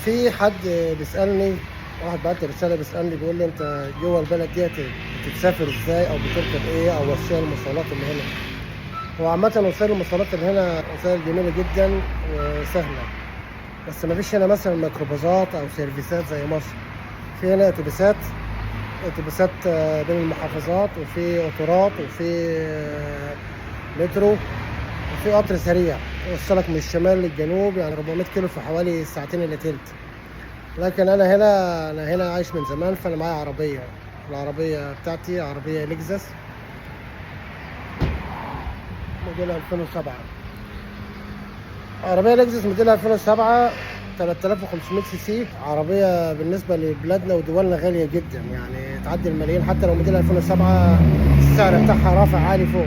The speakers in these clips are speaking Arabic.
في حد بيسألني، واحد بعت لي رسالة بيسألني بيقول لي انت جوه البلد ديت بتتسافر ازاي او بتركب ايه او وسائل المواصلات اللي هنا. هو عامة وسائل المواصلات اللي هنا وسائل جميلة جدا وسهلة، بس مفيش هنا مثلا ميكروباصات او سيرفيسات زي مصر. في هنا اتوبيسات بين المحافظات، وفي قطارات، وفي مترو، وفي قطر سريع يوصلك من الشمال للجنوب، يعني 400 كيلو في حوالي ساعتين الا تلت. لكن انا هنا عايش من زمان، فانا معايا عربيه. العربيه بتاعتي عربيه لكزس موديل 2007. عربيه لكزس موديل 2007 3500 سي سي. عربيه بالنسبه لبلادنا ودولنا غاليه جدا، يعني تعدي الملايين. حتى لو موديل 2007 السعر بتاعها رافع عالي فوق،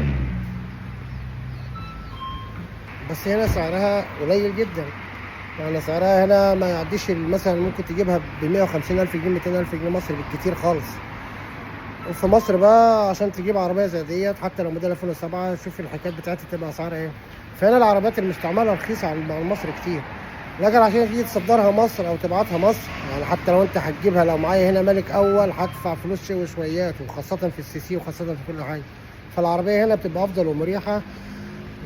بس هنا سعرها قليل جدا. يعني سعرها هنا ما يعديش، مثلا ممكن تجيبها ب 150,000 جنيه 200,000 جنيه مصري بالكتير خالص. وفي مصر بقى عشان تجيب عربيه زي ديت حتى لو موديل 2007، شوف الحكايات بتاعتها تبقى اسعارها ايه. فهنا العربيات المستعمله رخيصه عن مصر كتير. لكن عشان تيجي تصدرها مصر او تبعتها مصر، يعني حتى لو انت هتجيبها، لو معايا هنا ملك اول هدفع فلوس شيء وشويات، وخاصه في السي سي وخاصه في كل حاجه. فالعربيه هنا بتبقى افضل ومريحه،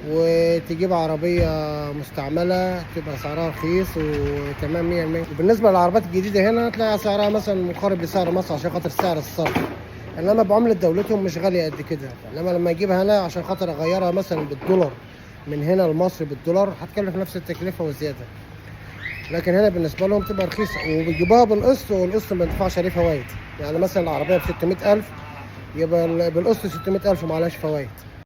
وتجيب عربية مستعملة تبقى سعرها رخيص وتمام 100%. وبالنسبة للعربيات الجديدة هنا تلاقي سعرها مثلا مقارب لسعر مصر عشان خاطر سعر الصرف، انما بعملة دولتهم مش غالية قد كده. انما لما اجيبها هنا عشان خاطر اغيرها مثلا بالدولار من هنا لمصر بالدولار، هتكلف نفس التكلفة وزيادة. لكن هنا بالنسبة لهم تبقى رخيصة، وبيجيبوها بالقسط، والقسط ما يدفعش عليه فوائد. يعني مثلا العربية ب 600,000، يبقى بالقسط 600,000 ومعلهاش فوائد.